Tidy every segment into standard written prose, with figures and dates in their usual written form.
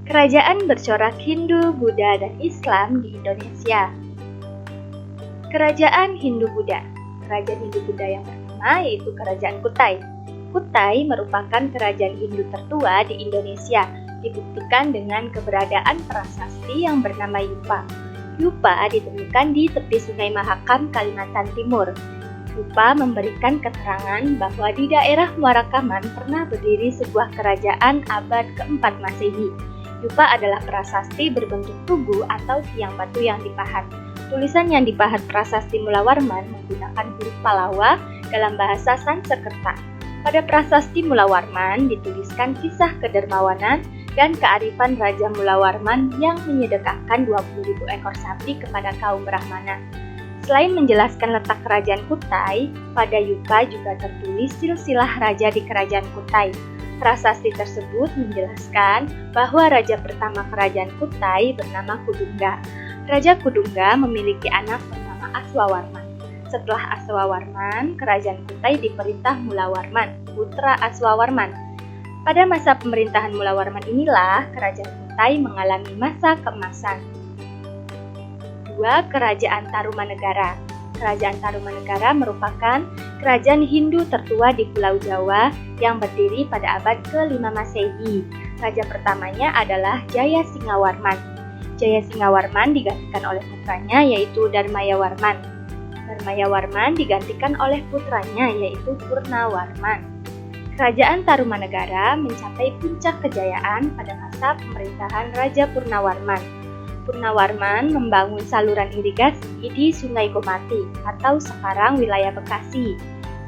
Kerajaan bercorak Hindu, Buddha, dan Islam di Indonesia. Kerajaan Hindu-Buddha. Kerajaan Hindu-Buddha yang pertama yaitu Kerajaan Kutai. Kutai merupakan kerajaan Hindu tertua di Indonesia, dibuktikan dengan keberadaan prasasti yang bernama Yupa. Yupa ditemukan di tepi Sungai Mahakam, Kalimantan Timur. Yupa memberikan keterangan bahwa di daerah Muarakaman pernah berdiri sebuah kerajaan abad ke-4 Masehi. Yupa adalah prasasti berbentuk tugu atau tiang batu yang dipahat. Tulisan yang dipahat prasasti Mula Warman menggunakan huruf Palawa dalam bahasa Sanskerta. Pada prasasti Mula Warman dituliskan kisah kedermawanan dan kearifan Raja Mula Warman yang menyedekahkan 20.000 ekor sapi kepada kaum Brahmana. Selain menjelaskan letak kerajaan Kutai, pada Yupa juga tertulis silsilah raja di kerajaan Kutai. Prasasti tersebut menjelaskan bahwa raja pertama kerajaan Kutai bernama Kudungga. Raja Kudungga memiliki anak bernama Aswawarman. Setelah Aswawarman, kerajaan Kutai diperintah Mula Warman, putra Aswawarman. Pada masa pemerintahan Mula Warman inilah kerajaan Kutai mengalami masa keemasan. 2. Kerajaan Tarumanegara. Kerajaan Tarumanegara merupakan kerajaan Hindu tertua di Pulau Jawa yang berdiri pada abad ke-5 Masehi. Raja pertamanya adalah Jaya Singawarman. Jaya Singawarman digantikan oleh putranya yaitu Darmayawarman. Darmayawarman digantikan oleh putranya yaitu Purnawarman. Kerajaan Tarumanegara mencapai puncak kejayaan pada masa pemerintahan Raja Purnawarman. Purnawarman membangun saluran irigasi di Sungai Gomati atau sekarang wilayah Bekasi.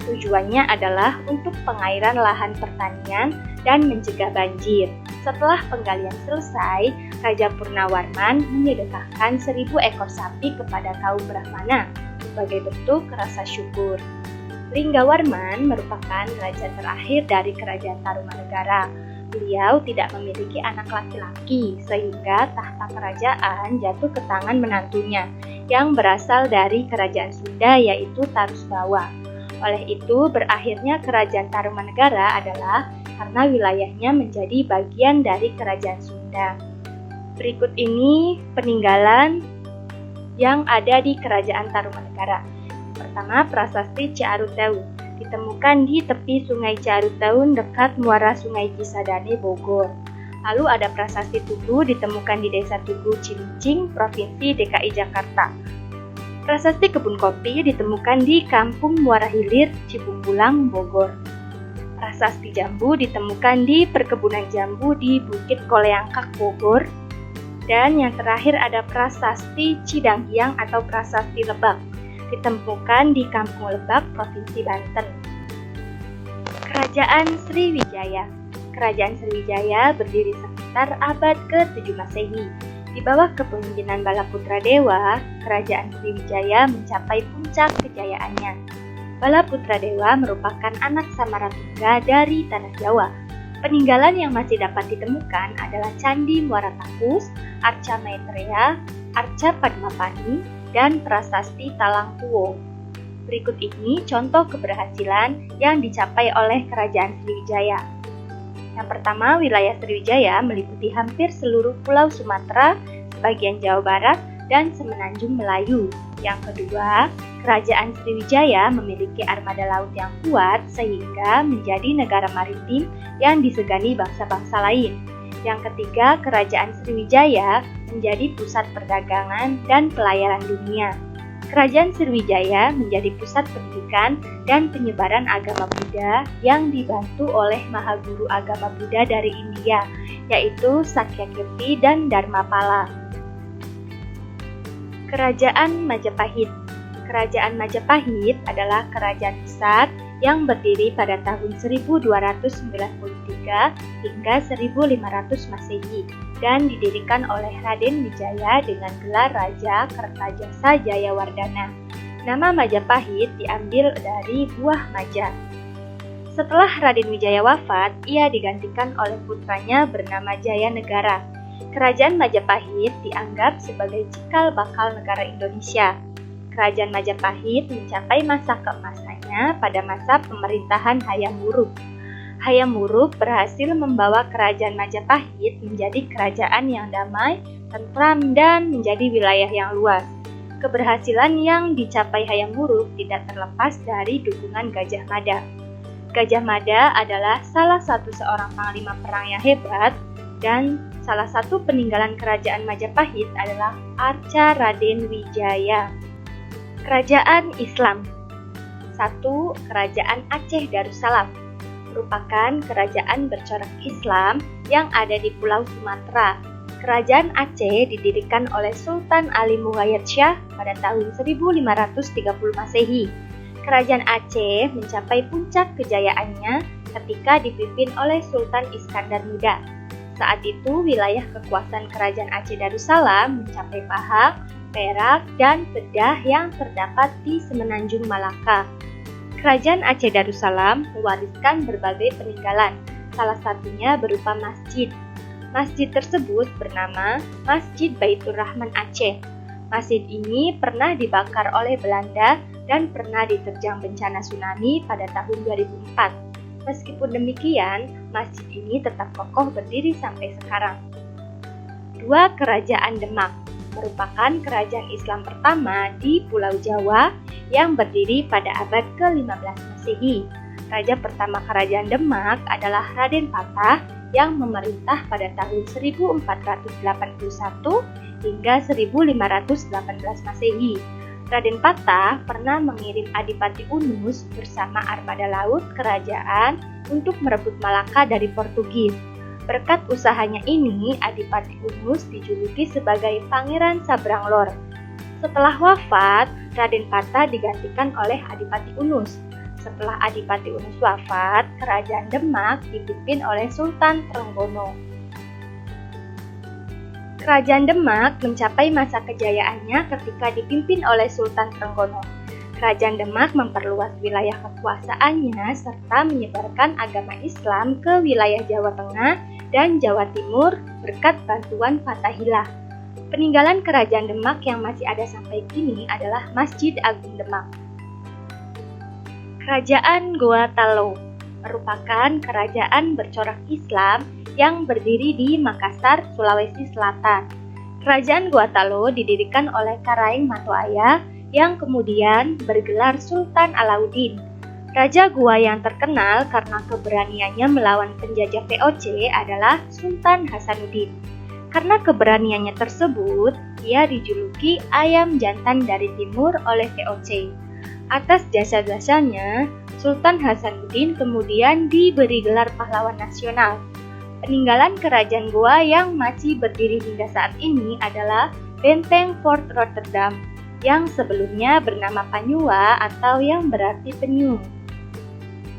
Tujuannya adalah untuk pengairan lahan pertanian dan mencegah banjir. Setelah penggalian selesai, Raja Purnawarman menyedekahkan 1.000 ekor sapi kepada kaum Brahmana sebagai bentuk rasa syukur. Linggawarman merupakan raja terakhir dari kerajaan Tarumanegara. Beliau tidak memiliki anak laki-laki, sehingga tahta kerajaan jatuh ke tangan menantunya, yang berasal dari kerajaan Sunda yaitu Tarusbawa. Oleh itu, berakhirnya kerajaan Tarumanegara adalah karena wilayahnya menjadi bagian dari kerajaan Sunda. Berikut ini peninggalan yang ada di kerajaan Tarumanegara. Pertama, prasasti Ciarutaun. Ditemukan di tepi Sungai Ciarutaun dekat muara Sungai Cisadane, Bogor. Lalu ada prasasti Tugu ditemukan di Desa Tugu Cilincing, Provinsi DKI Jakarta. Prasasti kebun kopi ditemukan di Kampung Muara Hilir, Cibungbulang, Bogor. Prasasti jambu ditemukan di perkebunan jambu di Bukit Koleangkak, Bogor. Dan yang terakhir ada prasasti Cidanghiang atau prasasti Lebak. Ditemukan di Kampung Lebak, Provinsi Banten. Kerajaan Sriwijaya. Kerajaan Sriwijaya berdiri sekitar abad ke-7 Masehi. Di bawah kepemimpinan Balaputra Dewa, Kerajaan Sriwijaya mencapai puncak kejayaannya. Balaputra Dewa merupakan anak Samaratungga dari Tanah Jawa. Peninggalan yang masih dapat ditemukan adalah Candi Muara Takus, Arca Maitreya, Arca Padmapani, dan prasasti Talangkuwo. Berikut ini contoh keberhasilan yang dicapai oleh Kerajaan Sriwijaya. Yang pertama, wilayah Sriwijaya meliputi hampir seluruh Pulau Sumatera, sebagian Jawa Barat, dan Semenanjung Melayu. Yang kedua, Kerajaan Sriwijaya memiliki armada laut yang kuat sehingga menjadi negara maritim yang disegani bangsa-bangsa lain. Yang ketiga, Kerajaan Sriwijaya menjadi pusat perdagangan dan pelayaran dunia. Kerajaan Sriwijaya menjadi pusat pendidikan dan penyebaran agama Buddha yang dibantu oleh Mahaguru agama Buddha dari India, yaitu Sakyakirti dan Dharmapala. Kerajaan Majapahit. Kerajaan Majapahit adalah kerajaan besar yang berdiri pada tahun 1293 hingga 1500 Masehi dan didirikan oleh Raden Wijaya dengan gelar Raja Kertajasa Jayawardana. Nama Majapahit diambil dari buah maja. Setelah Raden Wijaya wafat, ia digantikan oleh putranya bernama Jayanegara. Kerajaan Majapahit dianggap sebagai cikal bakal negara Indonesia. Kerajaan Majapahit mencapai masa keemasannya pada masa pemerintahan Hayam Wuruk. Hayam Wuruk berhasil membawa kerajaan Majapahit menjadi kerajaan yang damai, tentram, dan menjadi wilayah yang luas. Keberhasilan yang dicapai Hayam Wuruk tidak terlepas dari dukungan Gajah Mada. Gajah Mada adalah salah satu seorang panglima perang yang hebat, dan salah satu peninggalan kerajaan Majapahit adalah Arca Raden Wijaya. Kerajaan Islam. 1. Kerajaan Aceh Darussalam merupakan kerajaan bercorak Islam yang ada di Pulau Sumatera. Kerajaan Aceh didirikan oleh Sultan Ali Muhayyad Shah pada tahun 1530 Masehi. Kerajaan Aceh mencapai puncak kejayaannya ketika dipimpin oleh Sultan Iskandar Muda. Saat itu wilayah kekuasaan kerajaan Aceh Darussalam mencapai Pahang, Perak, dan Kedah yang terdapat di Semenanjung Malaka. Kerajaan Aceh Darussalam mewariskan berbagai peninggalan, salah satunya berupa masjid. Masjid tersebut bernama Masjid Baitur Rahman Aceh. Masjid ini pernah dibakar oleh Belanda dan pernah diterjang bencana tsunami pada tahun 2004. Meskipun demikian, masjid ini tetap kokoh berdiri sampai sekarang. 2. Kerajaan Demak merupakan kerajaan Islam pertama di Pulau Jawa yang berdiri pada abad ke-15 Masehi. Raja pertama kerajaan Demak adalah Raden Patah yang memerintah pada tahun 1481 hingga 1518 Masehi. Raden Patah pernah mengirim Adipati Unus bersama armada laut kerajaan untuk merebut Malaka dari Portugis. Berkat usahanya ini, Adipati Unus dijuluki sebagai Pangeran Sabranglor. Setelah wafat, Raden Patah digantikan oleh Adipati Unus. Setelah Adipati Unus wafat, kerajaan Demak dipimpin oleh Sultan Trenggono. Kerajaan Demak mencapai masa kejayaannya ketika dipimpin oleh Sultan Trenggono. Kerajaan Demak memperluas wilayah kekuasaannya serta menyebarkan agama Islam ke wilayah Jawa Tengah dan Jawa Timur berkat bantuan Fatahillah. Peninggalan kerajaan Demak yang masih ada sampai kini adalah Masjid Agung Demak. Kerajaan Goa Talo merupakan kerajaan bercorak Islam yang berdiri di Makassar, Sulawesi Selatan. Kerajaan Goa Talo didirikan oleh Karaeng Matoaya yang kemudian bergelar Sultan Alauddin. Raja Goa yang terkenal karena keberaniannya melawan penjajah VOC adalah Sultan Hasanuddin. Karena keberaniannya tersebut, ia dijuluki ayam jantan dari timur oleh VOC. Atas jasa-jasanya, Sultan Hasanuddin kemudian diberi gelar pahlawan nasional. Peninggalan kerajaan Goa yang masih berdiri hingga saat ini adalah Benteng Fort Rotterdam, yang sebelumnya bernama Panyua atau yang berarti penyu.